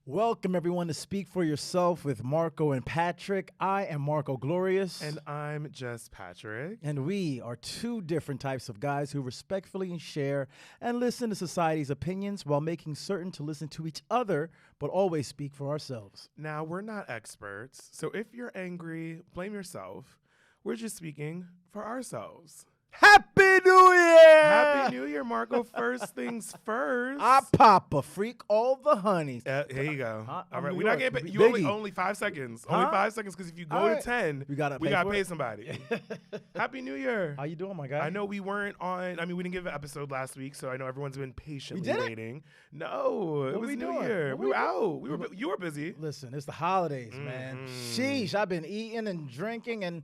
Welcome, everyone, to Speak for Yourself with Marco and Patrick. I am Marco Glorious. And I'm just Patrick. And we are two different types of guys who respectfully share and listen to society's opinions while making certain to listen to each other, but always speak for ourselves. Now, we're not experts, so if you're angry, blame yourself. We're just speaking for ourselves. Happy New Year! Happy New Year, Marco. First things first. I pop a freak all the honeys. Here you go. All right, New we're not York. getting Biggie. only 5 seconds. Huh? Only 5 seconds, because if you go All to right. 10, We gotta pay pay somebody. Happy New Year. How you doing, my guy? I know we weren't on. I mean, we didn't give an episode last week, so I know everyone's been patiently did it? waiting. No, it What was we New doing? Year. What We we were out. You were busy. Listen, it's the holidays, man. Mhm. Sheesh, I've been eating and drinking and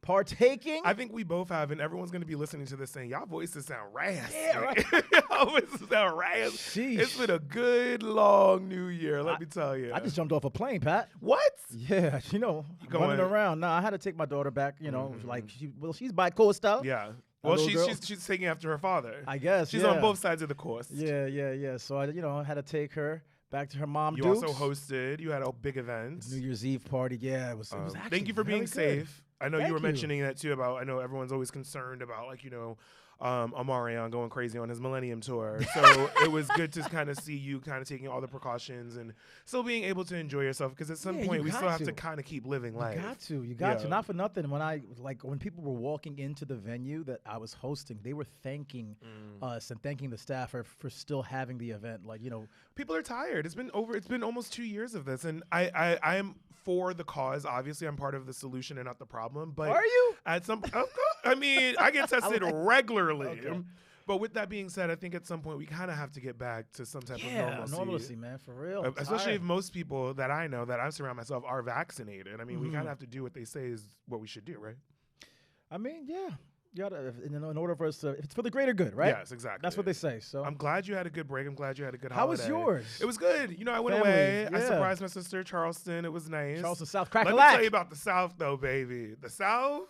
partaking. I think we both have, and everyone's going to be listening to this saying, y'all voices sound raspy. Yeah, right. Y'all voices sound raspy. Sheesh. It's been a good, long New Year, let me tell you. I just jumped off a plane, Pat. What? Yeah, running around. No, I had to take my daughter back. She's bi-coastal. Yeah. A Well, little girl. she's taking after her father. I guess. She's yeah. on both sides of the course. Yeah. So I had to take her back to her mom. You Dukes. also hosted. You had a big event. New Year's Eve party. Yeah, it was actually thank you for being very good. safe. I know Thank you were you. mentioning that too I know everyone's always concerned about Omarion going crazy on his Millennium Tour. So it was good to kind of see you kind of taking all the precautions and still being able to enjoy yourself, because at some point we still have to kind of keep living life. You got to. Not for nothing. When people were walking into the venue that I was hosting, they were thanking us and thanking the staff for still having the event. People are tired. It's been almost 2 years of this, and I am for the cause. Obviously, I'm part of the solution and not the problem. But are you? At some, I mean, I get tested regularly. Okay. But with that being said, I think at some point we kind of have to get back to some type of normalcy, man, for real. Especially if most people that I know, that I surround myself, are vaccinated. I mean, we kind of have to do what they say is what we should do, right? I mean, yeah. You gotta, in order for us to, it's for the greater good, right? Yes, exactly. That's what they say. So I'm glad you had a good break. I'm glad you had a good How holiday. was yours? It was good. I went Family, away. I yeah. surprised my sister, Charleston. It was nice. Charleston, South Let me Crack-a-lack. tell you about the South, though, baby. The South,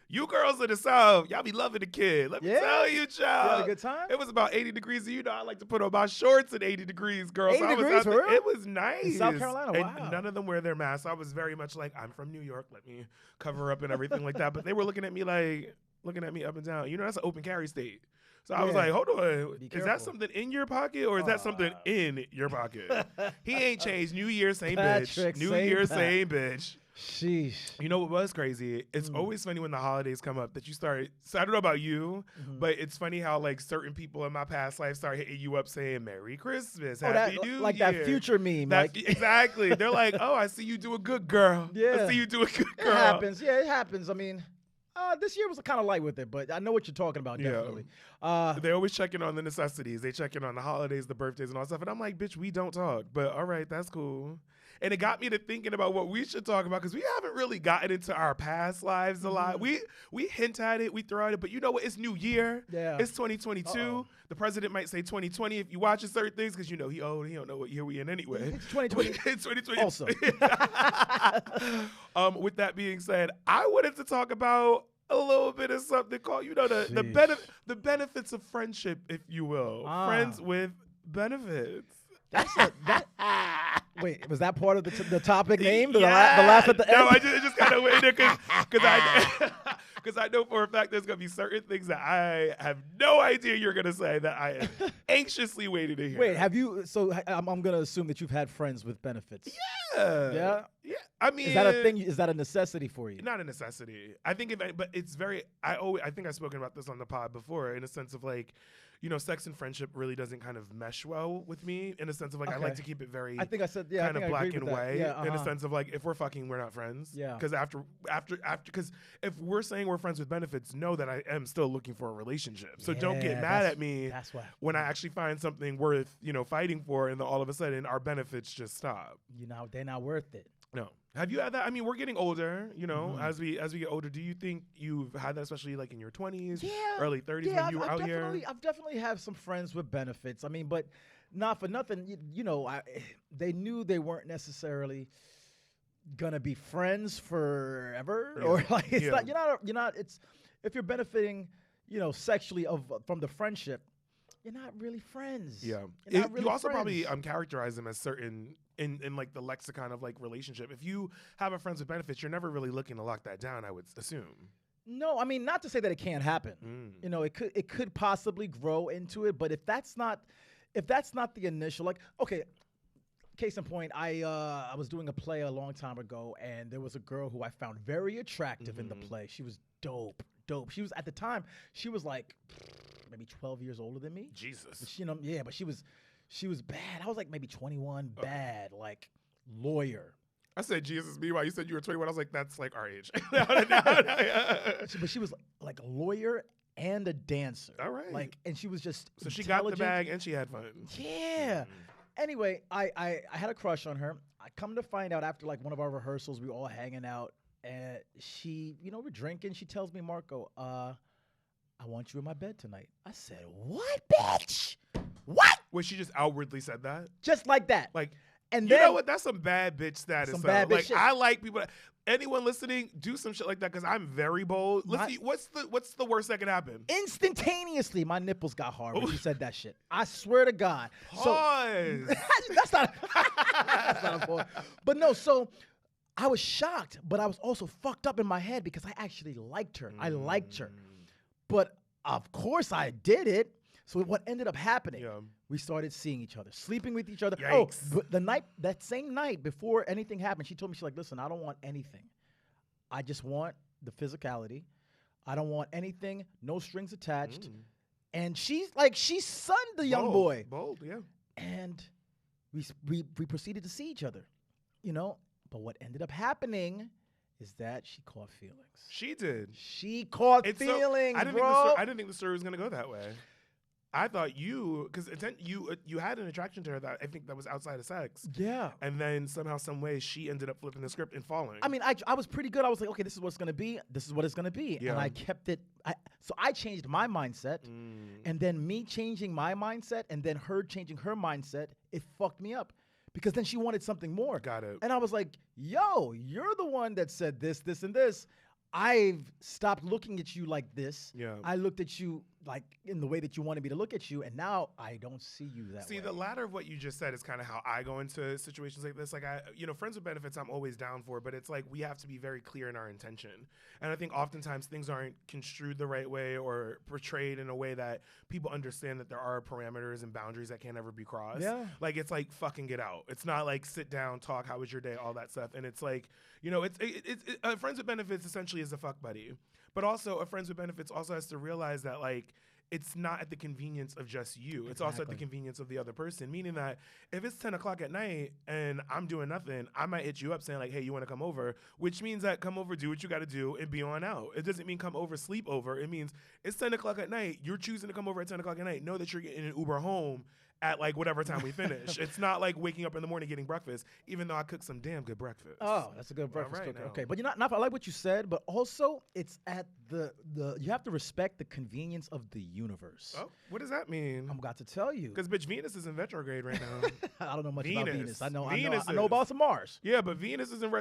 you girls in the South, y'all be loving the kid. Let me tell you, child. You had a good time? It was about 80 degrees. I like to put on my shorts at 80 degrees, girls. 80 degrees, for real? It was nice. In South Carolina, And wow. none of them wear their masks. I was very much like, I'm from New York. Let me cover up and everything like that. But they were looking at me up and down. That's an open carry state. So I was like, hold on. Be Is careful. that something in your pocket, or is that something in your pocket? He ain't changed. New Year, same Patrick, bitch. New same Year, Pat. same bitch. Sheesh. You know what was crazy? It's always funny when the holidays come up that you start. So I don't know about you, but it's funny how certain people in my past life start hitting you up saying "Merry Christmas, Happy New Year," like that future meme. Exactly. They're like, "Oh, I see you do a good girl. Yeah. I see you do a good girl." It happens. Yeah, it happens. I mean, this year was kind of light with it, but I know what you're talking about. Yeah. Definitely. They always check in on the necessities. They check in on the holidays, the birthdays, and all that stuff. And I'm like, bitch, we don't talk. But all right, that's cool. And it got me to thinking about what we should talk about, because we haven't really gotten into our past lives a lot. We hint at it, we throw at it, but you know what? It's New Year. Yeah. It's 2022. Uh-oh. The president might say 2020 if you watching certain things, because he old. He don't know what year we in anyway. It's 2020. It's 2020. Also. With that being said, I wanted to talk about a little bit of something called, the benefits of friendship, if you will. Friends with benefits. Wait, was that part of the topic name? The Yeah. laugh at the end? No, I just kind of waited because I know for a fact there's gonna be certain things that I have no idea you're gonna say that I am anxiously waiting to hear. Wait, have you? So I'm gonna assume that you've had friends with benefits. Yeah. I mean, Is that a thing? Is that a necessity for you? Not a necessity. I think but it's very. I think I've spoken about this on the pod before, in a sense of sex and friendship really doesn't kind of mesh well with me, in a sense of I like to keep it very. I think I said kind of black and white, in a uh-huh. sense of if we're fucking, we're not friends. Yeah. Because because if we're saying we're friends with benefits, know that I am still looking for a relationship. So don't get mad at me when I actually find something worth fighting for, and then all of a sudden our benefits just stop. They're not worth it. No. Have you had that? I mean, we're getting older, as we get older. Do you think you've had that, especially in your 20s, early 30s, when you were out here? I've definitely have some friends with benefits. I mean, but not for nothing. They knew they weren't necessarily gonna be friends forever, or it's not. You're not. It's if you're benefiting, sexually from the friendship. you're not really friends. Yeah. You're not really you also friends. probably characterize them as certain in like the lexicon of like relationship. If you have a friends with benefits, you're never really looking to lock that down, I would assume. No, I mean, not to say that it can't happen. You know, it could possibly grow into it, but if that's not the initial, like, okay, case in point, I was doing a play a long time ago, and there was a girl who I found very attractive in the play. She was dope. She was, at the time, she was like maybe 12 years older than me. Jesus. But she, but she was bad. I was like maybe 21, bad, like lawyer. I said Jesus. Meanwhile, you said you were 21. I was like, that's like our age. But she was like a lawyer and a dancer. All right. Like, and she was just So she got the bag and she had fun. Yeah. Anyway, I had a crush on her. I come to find out after like one of our rehearsals, we were all hanging out, and she, we're drinking. She tells me, Marco, I want you in my bed tonight. I said, what, bitch? What? Wait, she just outwardly said that? Just like that. Like, and you then, know what? That's some bad bitch status. Some though. bad bitch like, shit. I like people. Anyone listening, do some shit like that because I'm very bold. Let's see. What's the worst that could happen? Instantaneously, my nipples got hard when she said that shit. I swear to God. Pause. That's not a pause. But no, so I was shocked, but I was also fucked up in my head because I actually liked her. I liked her. But of course I did it. So what ended up happening, we started seeing each other, sleeping with each other. Yikes. Oh, but that same night before anything happened, she told me, she's like, listen, I don't want anything. I just want the physicality. I don't want anything, no strings attached. And she's like, she sunned the young boy. Bold, yeah. And we proceeded to see each other, But what ended up happening is that she caught feelings. She did. She caught feelings, bro. I didn't think the story was going to go that way. I thought because you had an attraction to her that I think that was outside of sex. Yeah. And then somehow, some way, she ended up flipping the script and falling. I mean, I was pretty good. I was like, okay, this is what it's going to be. This is what it's going to be. Yeah. And I kept it. So I changed my mindset. And then me changing my mindset and then her changing her mindset, it fucked me up. Because then she wanted something more. Got it. And I was like, yo, you're the one that said this, this, and this. I've stopped looking at you like this. Yeah. I looked at you like in the way that you wanted me to look at you, and now I don't see you that way. See, the latter of what you just said is kind of how I go into situations like this. Like, friends with benefits, I'm always down for, but it's like we have to be very clear in our intention. And I think oftentimes things aren't construed the right way or portrayed in a way that people understand that there are parameters and boundaries that can't ever be crossed. Yeah. Like, it's like fucking get out. It's not like sit down, talk, how was your day, all that stuff. And it's like, friends with benefits essentially is a fuck buddy. But also, a friends with benefits also has to realize that, like, it's not at the convenience of just you. It's also at the convenience of the other person, meaning that if it's 10 o'clock at night and I'm doing nothing, I might hit you up saying, like, hey, you want to come over? Which means that come over, do what you got to do, and be on out. It doesn't mean come over, sleep over. It means it's 10 o'clock at night. You're choosing to come over at 10 o'clock at night. Know that you're getting an Uber home at like whatever time we finish. It's not like waking up in the morning getting breakfast, even though I cook some damn good breakfast. Oh, that's a good breakfast right cooker. now. Okay, but I like what you said, but also it's at the you have to respect the convenience of the universe. Oh, what does that mean? I'm about to tell you. Because bitch, Venus is in retrograde right now. I don't know much about Venus. I know Venus about some Mars. Yeah, but Venus is in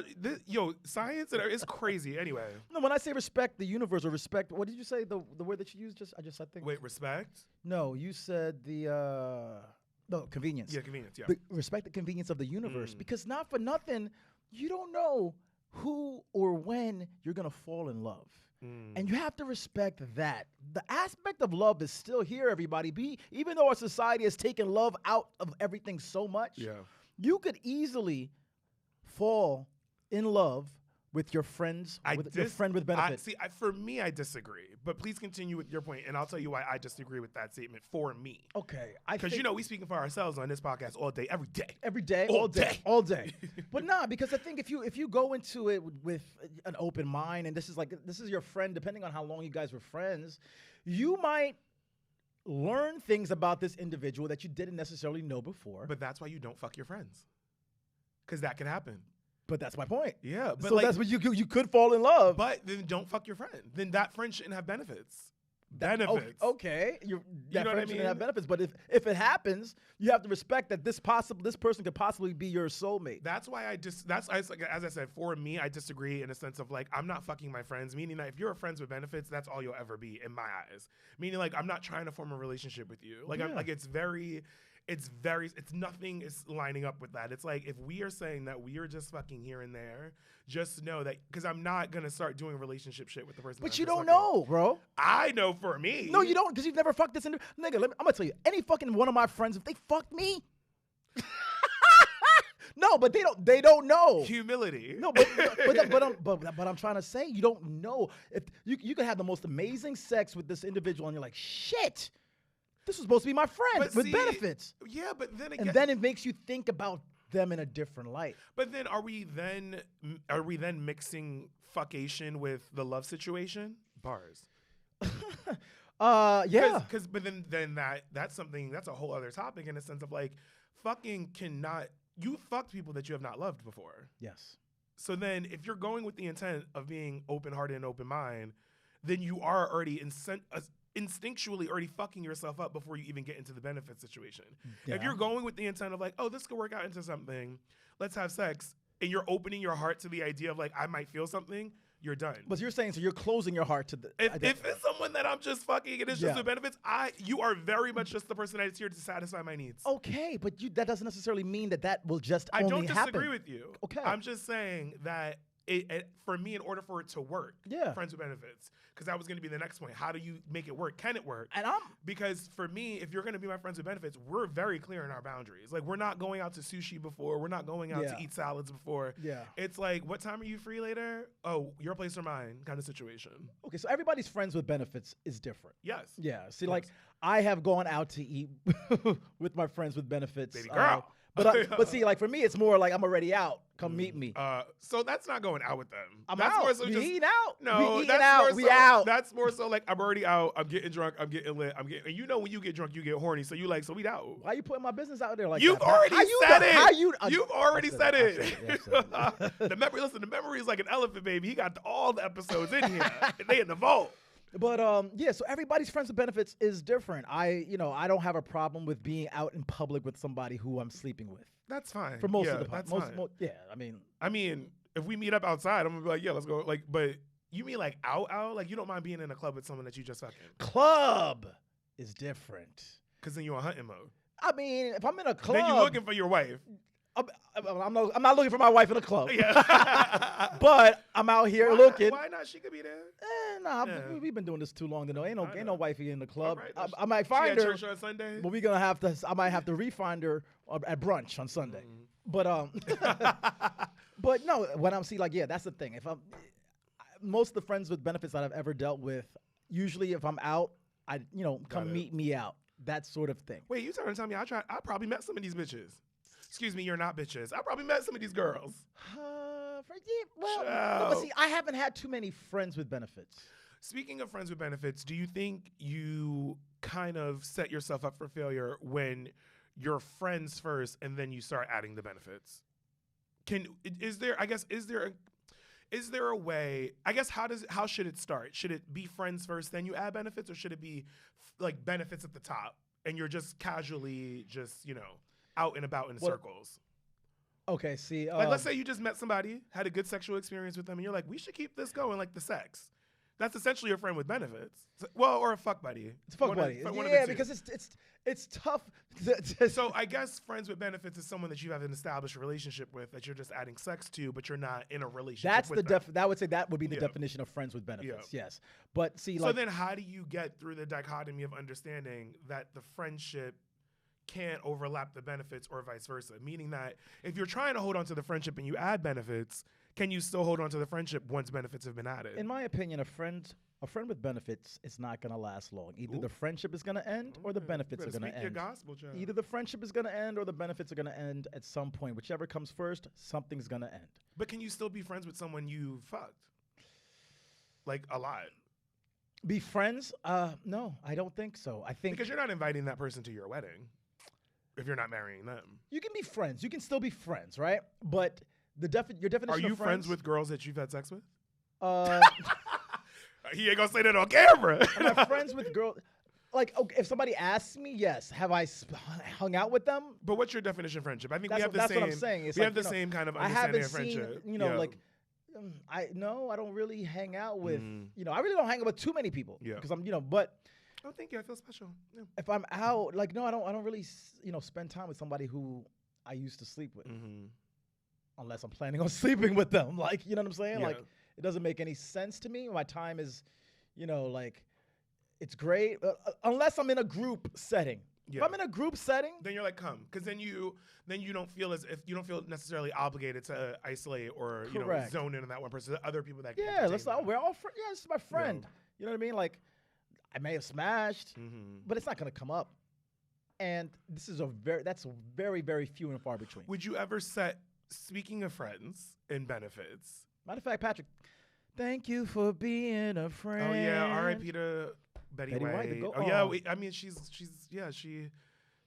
science is crazy. Anyway, no, when I say respect the universe or respect, what did you say? The word that you used? I think. Wait, respect? No, you said no, convenience. Yeah, convenience, yeah. Respect the convenience of the universe. Because not for nothing, you don't know who or when you're going to fall in love. And you have to respect that. The aspect of love is still here, everybody. Even though our society has taken love out of everything so much, you could easily fall in love with your friends, your friend with benefits. For me, I disagree. But please continue with your point, and I'll tell you why I disagree with that statement for me. Okay. Because, we speaking for ourselves on this podcast all day, every day. Every day, all day. But nah, because I think if you go into it with an open mind, and this is your friend, depending on how long you guys were friends, you might learn things about this individual that you didn't necessarily know before. But that's why you don't fuck your friends. Because that can happen. But that's my point. Yeah, but so that's what you could fall in love. But then don't fuck your friend. Then that friend shouldn't have benefits. benefits. Okay, that know what I friendship can have mean? benefits, but if it happens, you have to respect that this person could possibly be your soulmate. That's why as I said, for me, I disagree in a sense of like, I'm not fucking my friends, meaning that if you're friends with benefits, that's all you'll ever be in my eyes. Meaning like, I'm not trying to form a relationship with you. Like, I'm like, it's nothing is lining up with that. It's like, if we are saying that we are just fucking here and there, just know that, because I'm not going to start doing relationship shit with the person. But you don't know, bro. I know for me. No, you don't, because you've never fucked this. Nigga, I'm going to tell you, any fucking one of my friends, if they fucked me, no, but they don't know. Humility. No, but I'm trying to say, you don't know. If you could have the most amazing sex with this individual and you're like, shit, this was supposed to be my friend with benefits. Yeah, but then again, and then it makes you think about them in a different light. But then are we then mixing fuckation with the love situation? Bars. Yeah. But then that's a whole other topic in a sense of like, fucking cannot. You fucked people that you have not loved before. Yes. So then if you're going with the intent of being open-hearted and open-minded, then you are already instinctually already fucking yourself up before you even get into the benefit situation. Yeah. If you're going with the intent of like, oh, this could work out into something, let's have sex, and you're opening your heart to the idea of like, I might feel something, you're done. But you're saying, so you're closing your heart to the... If it's someone that I'm just fucking and it's just the benefits, you are very much just the person that is here to satisfy my needs. Okay, but that doesn't necessarily mean that will just only happen. I don't disagree with you. Okay. I'm just saying that for me, in order for it to work, friends with benefits, because that was going to be the next point. How do you make it work? Can it work? Because for me, if you're going to be my friends with benefits, we're very clear in our boundaries. Like, we're not going out to sushi before. We're not going out to eat salads before. Yeah. It's like, what time are you free later? Oh, your place or mine kind of situation. Okay, so everybody's friends with benefits is different. Yes. Yeah. See, like, I have gone out to eat with my friends with benefits. Baby girl. But see, like for me, it's more like I'm already out. Come meet me. So that's not going out with them. That's out. More so we eating out. No, we eating out. We out. That's more so like I'm already out. I'm getting drunk. I'm getting lit. And you know when you get drunk, you get horny. So you like, so we out. Why are you putting my business out there like You've that? Already said it. You've already said it. The memory is like an elephant, baby. He got all the episodes in here. They in the vault. But so everybody's friends with benefits is different. I don't have a problem with being out in public with somebody who I'm sleeping with. That's fine. For most of the time. I mean, if we meet up outside, I'm gonna be like, yeah, let's go. Like, but you mean like out? Like you don't mind being in a club with someone that you just fucking? Club is different. Cause then you're on hunting mode. I mean, if I'm in a club, then you're looking for your wife. I'm not looking for my wife in a club. Yeah. But I'm out here looking. Why not? She could be there. We've been doing this too long to know. Ain't no wifey in the club. Right, I might find her. Church on Sunday. But I might have to re-find her at brunch on Sunday. But but no, when I'm that's the thing. If most of the friends with benefits that I've ever dealt with, usually if I'm out, come meet me out. That sort of thing. Wait, you trying to tell me I probably met some of these bitches? Excuse me, you're not bitches. I probably met some of these girls. But see, I haven't had too many friends with benefits. Speaking of friends with benefits, do you think you kind of set yourself up for failure when you're friends first and then you start adding the benefits? Is there a way, I guess, how should it start? Should it be friends first, then you add benefits, or should it be like benefits at the top and you're just casually out and about in circles? Okay, see. Like, let's say you just met somebody, had a good sexual experience with them, and you're like, we should keep this going, like the sex. That's essentially your friend with benefits. Well, or a fuck buddy. It's a fuck buddy. Because it's tough. So I guess friends with benefits is someone that you have an established relationship with that you're just adding sex to, but you're not in a relationship with them. That would be the definition of friends with benefits. Yeah. Yes. But see, so then how do you get through the dichotomy of understanding that the friendship can't overlap the benefits or vice versa? Meaning that if you're trying to hold on to the friendship and you add benefits, can you still hold on to the friendship once benefits have been added? In my opinion, a friend with benefits is not going to last long. Either the friendship is going to end or the benefits are going to end. Your gospel, child. Either the friendship is going to end or the benefits are going to end at some point. Whichever comes first, something's going to end. But can you still be friends with someone you fucked? Like a lot. Be friends? No, I don't think so. I think because you're not inviting that person to your wedding if you're not marrying them. You can be friends. You can still be friends, right? But your definition of friends... Are you friends with girls that you've had sex with? He ain't gonna say that on camera. Am I friends with girls? Like, okay, if somebody asks me, yes. Have I hung out with them? But what's your definition of friendship? I think That's we have the same. what I'm saying. It's we like, have the same kind of I understanding haven't of friendship. seen, like, I don't really hang out with, Mm. I really don't hang out with too many people. Yeah. Because I'm, but Oh, thank you. I feel special. Yeah. if I'm out, like, no, I don't really, spend time with somebody who I used to sleep with. Mm-hmm. Unless I'm planning on sleeping with them. Like, you know what I'm saying? Yeah. Like, it doesn't make any sense to me. My time is, like, it's great. Unless I'm in a group setting. Yeah. If I'm in a group setting. Then you're like, come. Because then you don't feel as if you don't feel necessarily obligated to isolate or, Correct. zone in on that one person. Other people that can Yeah, entertain let's that. we're all friends. Yeah, this is my friend. Yeah. You know what I mean? Like, I may have smashed, Mm-hmm. but it's not going to come up. And this is that's very, very few and far between. Would you ever speaking of friends and benefits? Matter of fact, Patrick, thank you for being a friend. Oh, yeah. R.I.P. to Betty White.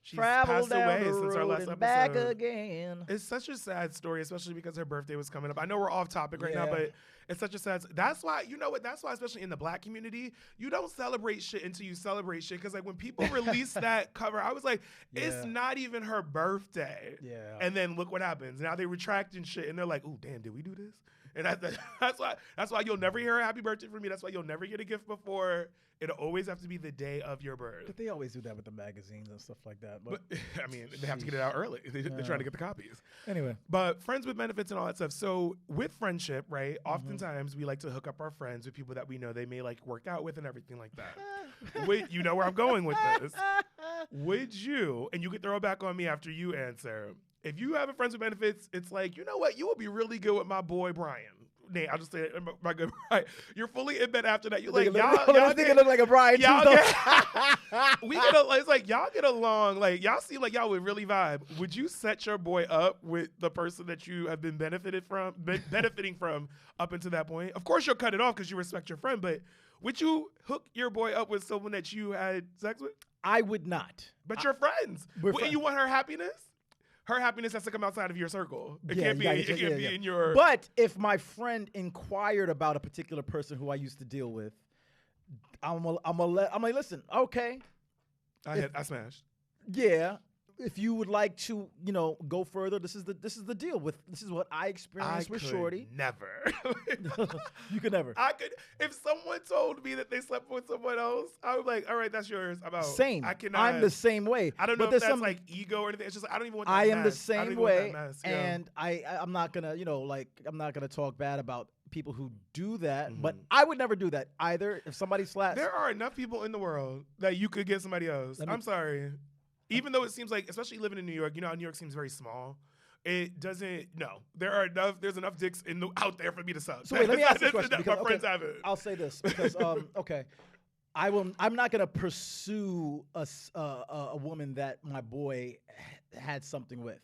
She's Traveled passed down away the since our road last and episode. back again. It's such a sad story, especially because her birthday was coming up. I know we're off topic right now, Yeah. but it's such a sad. That's why, that's why, especially in the Black community, you don't celebrate shit until you celebrate shit. Because, like, when people released that cover, I was like, it's Yeah. not even her birthday. Yeah. And then look what happens. Now they retracting shit, and they're like, oh, damn, did we do this? And that's why you'll never hear a happy birthday from me. That's why you'll never get a gift before. It'll always have to be the day of your birth. But they always do that with the magazines and stuff like that. But, But I mean, they have to get it out early. They're trying to get the copies. anyway. But friends with benefits and all that stuff. So with friendship, right? Oftentimes we like to hook up our friends with people that we know they may like work out with and everything like that. You know where I'm going with this. Would you, and you can throw it back on me after you answer, if you have a friends with benefits, it's like, you know what? You would be really good with my boy Brian. Nate, I'll just say it, my good Brian. You're fully in bed after that. You're like, y'all think it look like a Brian. y'all too, get, it's like y'all get along. Like y'all seem like y'all would really vibe. Would you set your boy up with the person that you have been benefiting from up until that point? Of course, you'll cut it off because you respect your friend. But would you hook your boy up with someone that you had sex with? I would not. But you're friends. We're And friends. you want her happiness? Her happiness has to come outside of your circle. It Yeah, can't be. yeah, It yeah, can't be yeah. in your. But if my friend inquired about a particular person who I used to deal with, I'm like, listen, okay, I smashed. yeah. If you would like to, go further, this is the deal. This is what I experienced with Shorty. Never. You could never. I could. If someone told me that they slept with someone else, I would be like, all right, that's yours. I'm out. Same. I cannot. I'm the same way. I don't know but if there's that's some, like ego or anything. It's just like, I don't even want that I am the mess. I don't same even want way, that mess. Yeah. and I'm not gonna, I'm not gonna talk bad about people who do that. But Mhm. I would never do that either. If somebody slaps, There are enough people in the world that you could get somebody else. I'm sorry. Even though it seems like, especially living in New York, how New York seems very small. It doesn't. No, there's enough dicks out there for me to suck. So wait, let me ask you a question. My Because, friends have it. I'll say this because okay, I'm not gonna pursue a woman that my boy had something with,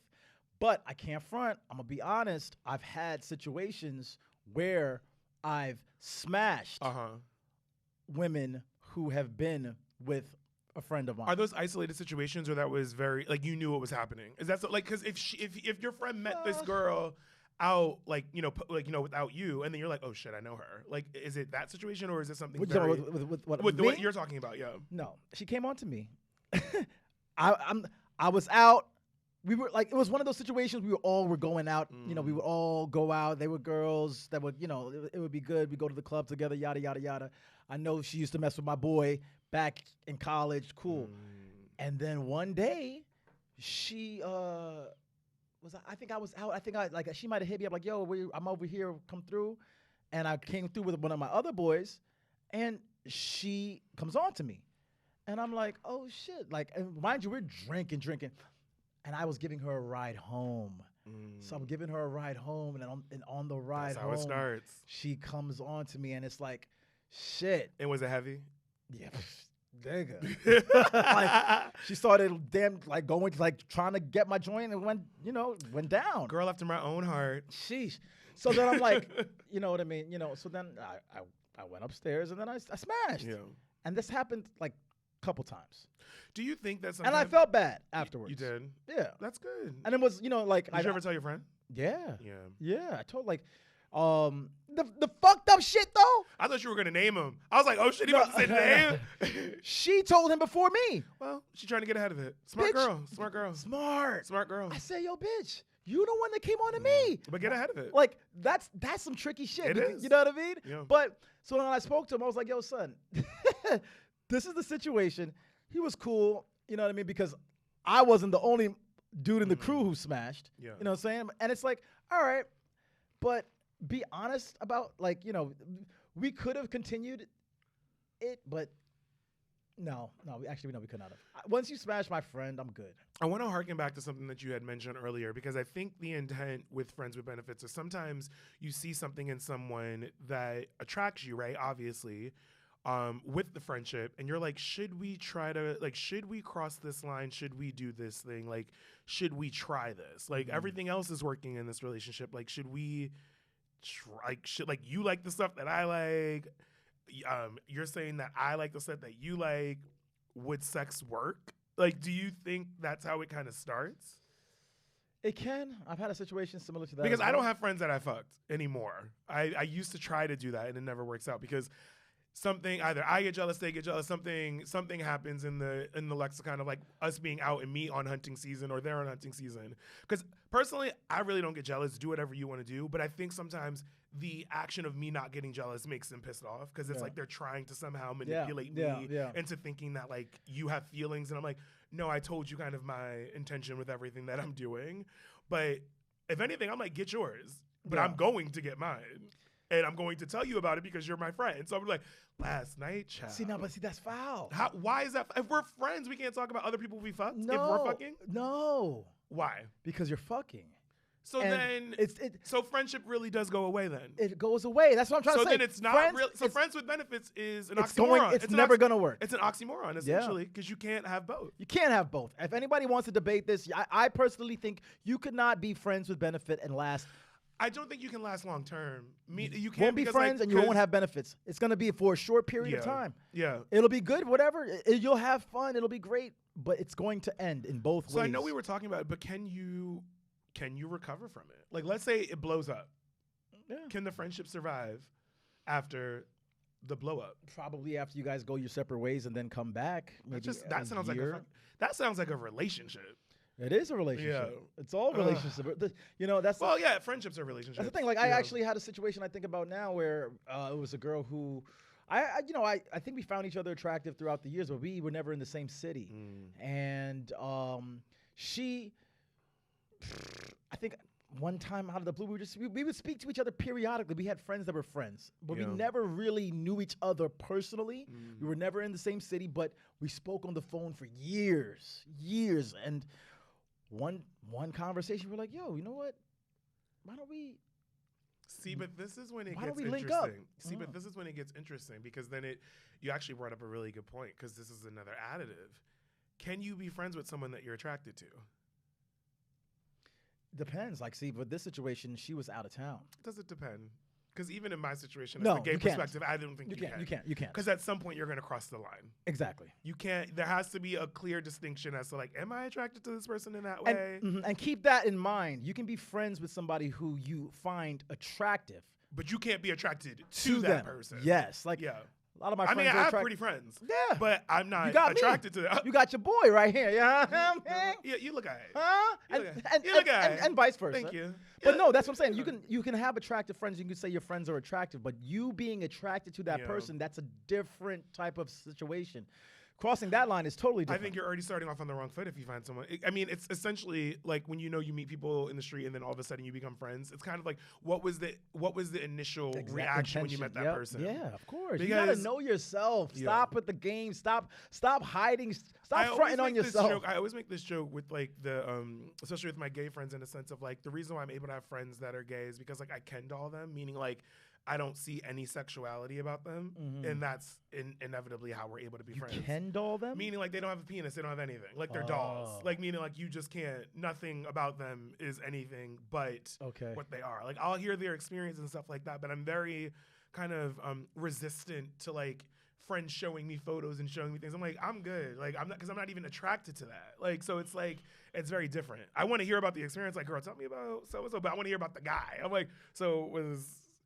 but I can't front. I'm gonna be honest. I've had situations where I've smashed women who have been with a friend of mine. Are those isolated situations, or that was very like you knew what was happening? Is that so, like, because if your friend met this girl out without you, and then you're like, oh shit, I know her. Like, is it that situation, or is it something with with me? what you're talking about? Yeah. No, she came on to me. I was out. We were like, it was one of those situations we were going out. We would all go out. They were girls that would, it would be good. We go to the club together, yada, yada, yada. I know she used to mess with my boy back in college. Cool. And then one day she I think I was out. I think she might have hit me up like, yo, I'm over here, come through. And I came through with one of my other boys, and she comes on to me. And I'm like, oh shit. Like, and mind you, we're drinking. And I was giving her a ride home. So I'm giving her a ride home, and on the ride home, that's how it starts. She comes on to me, and it's like, shit. And was it heavy? Yeah, nigga. Like, she started going, trying to get my joint, and went down. Girl after my own heart. Sheesh. So then I'm like, you know what I mean? So then I went upstairs, and then I smashed. Yeah. And this happened like a couple times. Do you think that And I felt bad afterwards. You did? Yeah. That's good. And it was, Did you ever tell your friend? Yeah. Yeah. Yeah. I told, The fucked up shit though. I thought you were gonna name him. I was like, oh shit, he about to say the name. She told him before me. Well, she's trying to get ahead of it. Smart Bitch. girl. Smart girl. Smart girl. I said, yo, bitch, you the one that came on to me. But get ahead of it. Like that's some tricky shit. It is. You know what I mean? Yeah. But so when I spoke to him, I was like, yo, son, this is the situation. He was cool. You know what I mean? Because I wasn't the only dude in the crew who smashed. Yeah. You know what I'm saying? And it's like, all right, but be honest about, like, you know, we could have continued it, but no, we could not have. Once you smash my friend, I'm good. I want to harken back to something that you had mentioned earlier, because I think the intent with friends with benefits is sometimes you see something in someone that attracts you, right? Obviously, with the friendship, and you're like, should we cross this line? Should we do this thing? Like, should we try this? Like, everything else is working in this relationship. Like, should we try? Like, you like the stuff that I like. You're saying that I like the stuff that you like. Would sex work? Like, do you think that's how it kind of starts? It can. I've had a situation similar to that. Because I don't have friends that I fucked anymore. I used to try to do that, and it never works out because something, either I get jealous, they get jealous, something happens in the lexicon of like us being out and me on hunting season or they're on hunting season. Because personally, I really don't get jealous. Do whatever you want to do. But I think sometimes the action of me not getting jealous makes them pissed off, because it's like they're trying to somehow manipulate me into thinking that like you have feelings. And I'm like, no, I told you kind of my intention with everything that I'm doing. But if anything, I'm like, get yours. But I'm going to get mine. And I'm going to tell you about it because you're my friend. So I'm like, last night, child. See, that's foul. Why is that? If we're friends, we can't talk about other people we fucked? No. If we're fucking? No. Why? Because you're fucking. So and then, so friendship really does go away then? It goes away. That's what I'm trying to say. So then it's not real. So friends with benefits is an it's oxymoron. It's never going to work. It's an oxymoron, essentially, because you can't have both. You can't have both. If anybody wants to debate this, I personally think you could not be friends with benefit and last. I don't think you can last long term. You can't, won't be friends, and you won't have benefits. It's going to be for a short period of time. Yeah. It'll be good, whatever. You'll have fun. It'll be great, but it's going to end in both ways. So I know we were talking about it, but can you recover from it? Like, let's say it blows up. Yeah. Can the friendship survive after the blow up? Probably after you guys go your separate ways and then come back. That sounds like a relationship. It is a relationship. Yeah. It's all relationship. Friendships are relationships. That's the thing. Like, I actually had a situation I think about now where it was a girl who, I think we found each other attractive throughout the years, but we were never in the same city. And she, I think one time out of the blue, we would speak to each other periodically. We had friends that were friends, but we never really knew each other personally. We were never in the same city, but we spoke on the phone for years. And one conversation, we're like, yo, you know what? Why don't we? See, but this is when it gets interesting. Link up? See, but this is when it gets interesting, because then you actually brought up a really good point, because this is another additive. Can you be friends with someone that you're attracted to? Depends. Like, see, but this situation, she was out of town. Does it depend? Because even in my situation, as a gay perspective, I don't think you can. You can't. Because at some point, you're going to cross the line. Exactly. You can't. There has to be a clear distinction as to, like, am I attracted to this person in that way? And keep that in mind. You can be friends with somebody who you find attractive. But you can't be attracted to that person. Yes. Like, a lot of my friends I have pretty friends. Yeah. But I'm not attracted to them. You got your boy right here. Yeah. Yeah, you look at it. Huh? And vice versa. Thank you. But no, that's what I'm saying. You can have attractive friends. You can say your friends are attractive, but you being attracted to that person, that's a different type of situation. Crossing that line is totally different. I think you're already starting off on the wrong foot if you find someone. It's essentially like when you meet people in the street and then all of a sudden you become friends. It's kind of like what was the initial reaction when you met that person? Yeah, of course. Because you gotta know yourself. Stop with the game. Stop hiding. Stop fronting on yourself. I always make this joke with like the especially with my gay friends, in the sense of like the reason why I'm able to have friends that are gay is because like I Ken doll them, meaning like I don't see any sexuality about them, and that's inevitably how we're able to be friends. You Ken doll them? Meaning like they don't have a penis, they don't have anything. Like they're dolls. Like meaning like you just can't, nothing about them is anything but what they are. Like I'll hear their experience and stuff like that, but I'm very kind of resistant to like friends showing me photos and showing me things. I'm like, I'm good. Like, I'm not, because I'm not even attracted to that. Like, so it's like, it's very different. I want to hear about the experience. Like, girl, tell me about so-and-so, but I want to hear about the guy. I'm like,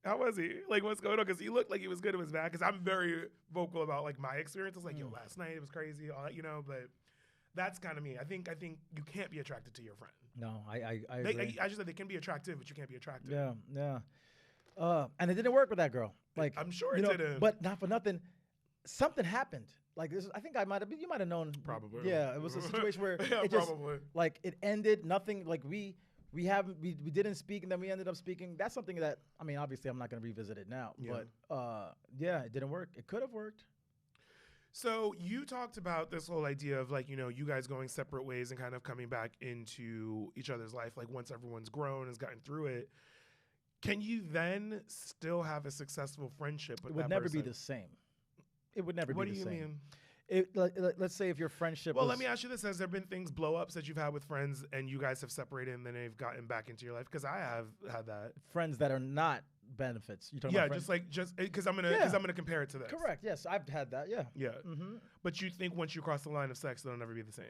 how was he? Like, what's going on? Because he looked like he was good, it was bad. Because I'm very vocal about, like, my experience. It's like, yo, last night it was crazy, all that, you know, but that's kind of me. I think you can't be attracted to your friend. No, I agree. I just said they can be attractive, but you can't be attractive. Yeah. And it didn't work with that girl. Like, I'm sure it didn't. But not for nothing, something happened. Like this, I think you might have known. Probably. Yeah, it was a situation where yeah, it just probably. like it ended. Nothing. Like we didn't speak, and then we ended up speaking. That's something that, I mean, obviously I'm not going to revisit it now. Yeah. But yeah, it didn't work. It could have worked. So you talked about this whole idea of like, you know, you guys going separate ways and kind of coming back into each other's life. Like once everyone's grown and has gotten through it, can you then still have a successful friendship with that person? It would never be the same. It would never be the same. What do you mean? Let's say if your friendship let me ask you this. Has there been things, blow-ups that you've had with friends and you guys have separated and then they've gotten back into your life? Because I have had that. Friends that are not benefits. You talking about friends? just because I'm gonna compare it to this. Correct. Yes, I've had that. Yeah. Yeah. Mm-hmm. But you think once you cross the line of sex, it'll never be the same?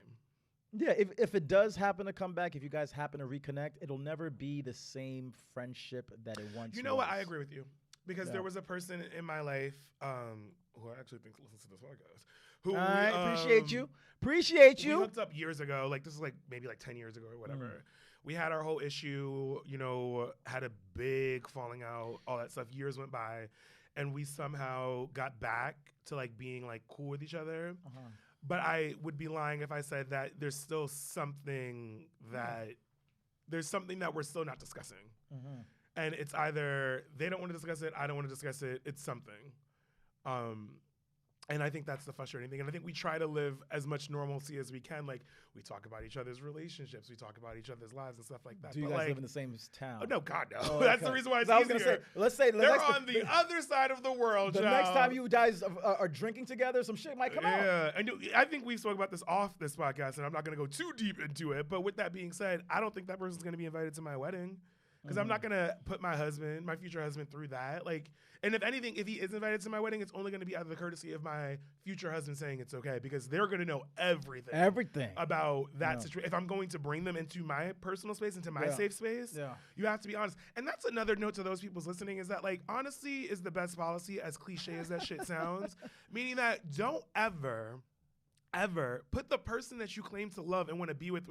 Yeah. If it does happen to come back, if you guys happen to reconnect, it'll never be the same friendship that it once was. You know what? I agree with you. Because there was a person in my life who I actually think listens to this podcast. Who appreciate you. Appreciate you. We hooked up years ago. Like this is like maybe like 10 years ago or whatever. We had our whole issue, you know, had a big falling out, all that stuff. Years went by, and we somehow got back to like being like cool with each other. Uh-huh. But I would be lying if I said that there's still something that we're still not discussing. Mm-hmm. And it's either they don't want to discuss it, I don't want to discuss it, it's something. And I think that's the frustrating thing. And I think we try to live as much normalcy as we can. Like, we talk about each other's relationships, we talk about each other's lives and stuff like that. Do you guys live in the same town? Oh, no, God, no. Oh, that's the reason why it's easier. I was gonna say, let's say they're on the other side of the world, The next time you guys are drinking together, some shit might come out. Yeah, and I think we've spoken about this off this podcast, and I'm not going to go too deep into it. But with that being said, I don't think that person's going to be invited to my wedding. Because I'm not going to put my future husband through that. Like, and if anything, if he is invited to my wedding, it's only going to be out of the courtessy of my future husband saying it's okay. Because they're going to know everything about that situation. If I'm going to bring them into my personal space, into my safe space, you have to be honest. And that's another note to those people listening is that, like, honesty is the best policy, as cliche as that shit sounds. Meaning that don't ever put the person that you claim to love and want to be with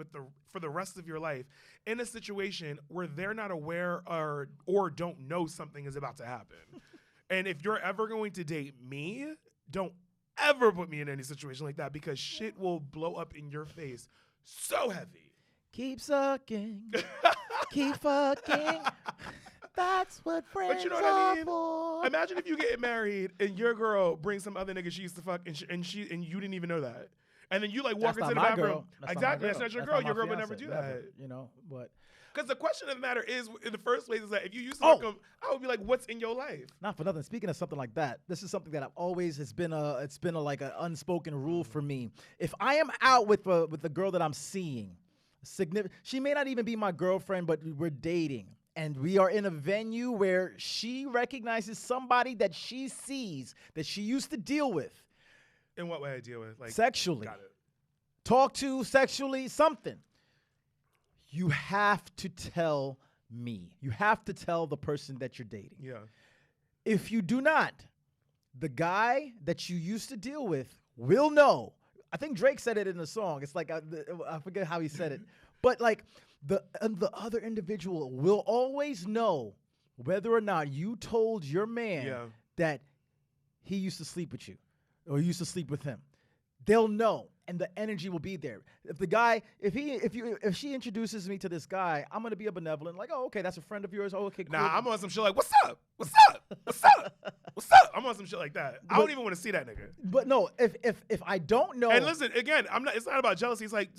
for the rest of your life in a situation where they're not aware or don't know something is about to happen. And if you're ever going to date me, don't ever put me in any situation like that, because shit will blow up in your face so heavy. Keep sucking, keep fucking. That's what friends but you know what I mean? for. Imagine if you get married and your girl brings some other nigga she used to fuck and you didn't even know that. And then you like walk into the bathroom. Exactly, that's not your girl. Your girl would never do that. You know, but because the question of the matter is, in the first place, is that if you used to fuck them, I would be like, what's in your life? Not for nothing. Speaking of something like that, this is something that I've always it's been like an unspoken rule for me. If I am out with the girl that I'm seeing, she may not even be my girlfriend, but we're dating. And we are in a venue where she recognizes somebody that she sees that she used to deal with. In what way I deal with? Like sexually. Got it. Talk to sexually, something. You have to tell me. You have to tell the person that you're dating. Yeah. If you do not, the guy that you used to deal with will know. I think Drake said it in the song. It's like, I forget how he said it. But like, the other individual will always know whether or not you told your man that he used to sleep with you or you used to sleep with him. They'll know, and the energy will be there. If the guy, if she introduces me to this guy, I'm gonna be a benevolent, like, oh, okay, that's a friend of yours. Oh, okay, cool. Nah, I'm on some shit like, what's up? What's up? What's up? What's up? I'm on some shit like that. I don't even want to see that nigga. But no, if I don't know, and listen again, it's not about jealousy. It's like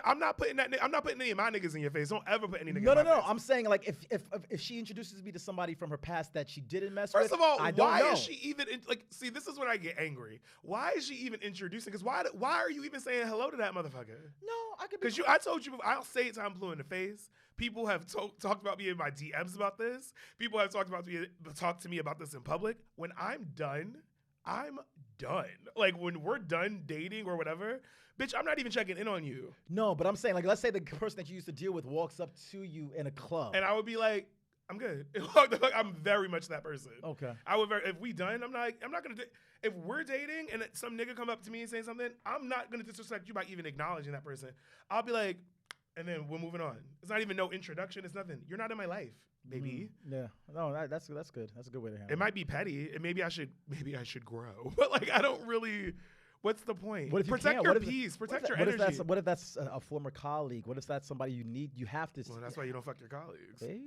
I'm not putting any of my niggas in your face. Don't ever put any niggas. No. Face. I'm saying like if she introduces me to somebody from her past that she didn't mess with. First of all, I don't why know. Is she even see? This is when I get angry. Why is she even introducing? Because why are you even saying hello to that motherfucker? No, I could because I told you I'll say it till I'm blue in the face. People have talked about me in my DMs about this. People have talked to me about this in public. When I'm done, I'm done. Like when we're done dating or whatever, bitch, I'm not even checking in on you. No, but I'm saying, like, let's say the person that you used to deal with walks up to you in a club. And I would be like, I'm good. I'm very much that person. Okay. If we done, I'm not gonna. If we're dating and some nigga come up to me and say something, I'm not gonna disrespect you by even acknowledging that person. I'll be like, and then we're moving on. It's not even no introduction. It's nothing. You're not in my life, baby. Yeah. No, that's good. That's a good way to handle it. It might be petty, and maybe I should grow. But like, I don't really. What's the point? What if you protect can't? your peace. Protect your energy. What if that's a former colleague? What if that's somebody you have to? Well, that's why you don't fuck your colleagues. Hey.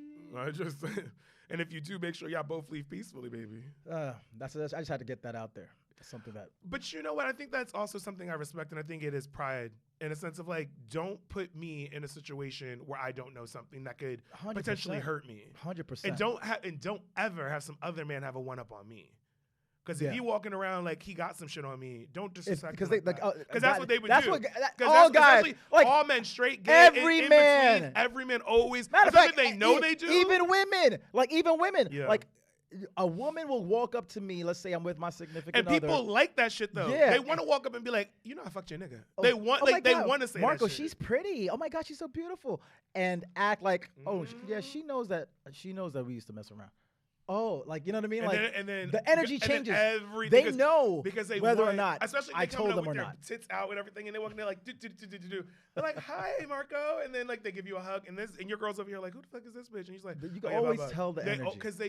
And if you do, make sure y'all both leave peacefully, baby. I just had to get that out there. Something that. But you know what? I think that's also something I respect, and I think it is pride in a sense of like, don't put me in a situation where I don't know something that could 100%. potentially hurt me. 100%. And don't ever have some other man have a one up on me. Because if you walking around like he got some shit on me, don't disrespect because him. Because that's what they would do. All guys, like all men, straight, gay, every in man, between, every man always. Matter of fact, they know they do. Even women, Yeah. like a woman will walk up to me. Let's say I'm with my significant other. And people like that shit though. Yeah. They want to walk up and be like, you know, I fucked your nigga. Oh, They want to say Marco, that shit. she's pretty. Oh my God, she's so beautiful, and act like, she knows that. She knows that we used to mess around. Oh, like, you know what I mean? And then the energy changes. They know because they whether want, or not especially I told them with or their not. Tits out and everything, and they walk in there like do. They're like, hi Marco, and then like they give you a hug, and your girl's over here like, who the fuck is this bitch? And he's like, you can always tell the energy because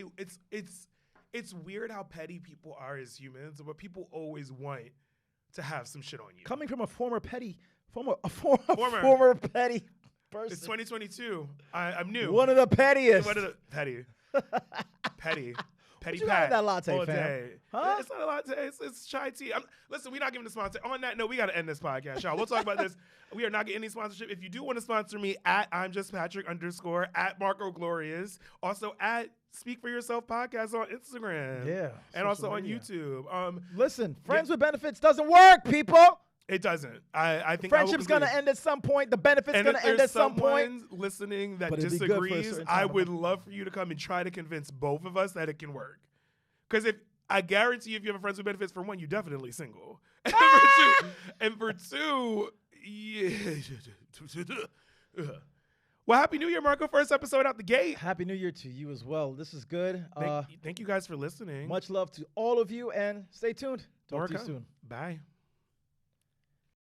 it's weird how petty people are as humans, but people always want to have some shit on you. Coming from a former petty person. It's 2022. I'm new. One of the pettiest. Petty. Petty you Pat. got that latte, all fam? day. Huh? It's not a latte. It's chai tea. Listen, we're not giving the sponsor. On that note, we got to end this podcast, y'all. We'll talk about this. We are not getting any sponsorship. If you do want to sponsor me, at I'm just Patrick _ at Marco Glorious. Also at Speak for Yourself podcast on Instagram. Yeah. And also media. on YouTube. Listen, friends with benefits doesn't work, people. It doesn't. I think friendship's gonna end at some point. The benefits gonna end at some point. Listening that But it'd be good for a disagrees, certain I time. would love for you to come and try to convince both of us that it can work. Because if I guarantee if you have a friends with benefits, for one, you're definitely single, and for two, yeah. Well, Happy New Year, Marco. First episode out the gate. Happy New Year to you as well. This is good. Thank you guys for listening. Much love to all of you, and stay tuned. Talk to you Marco, soon. Bye.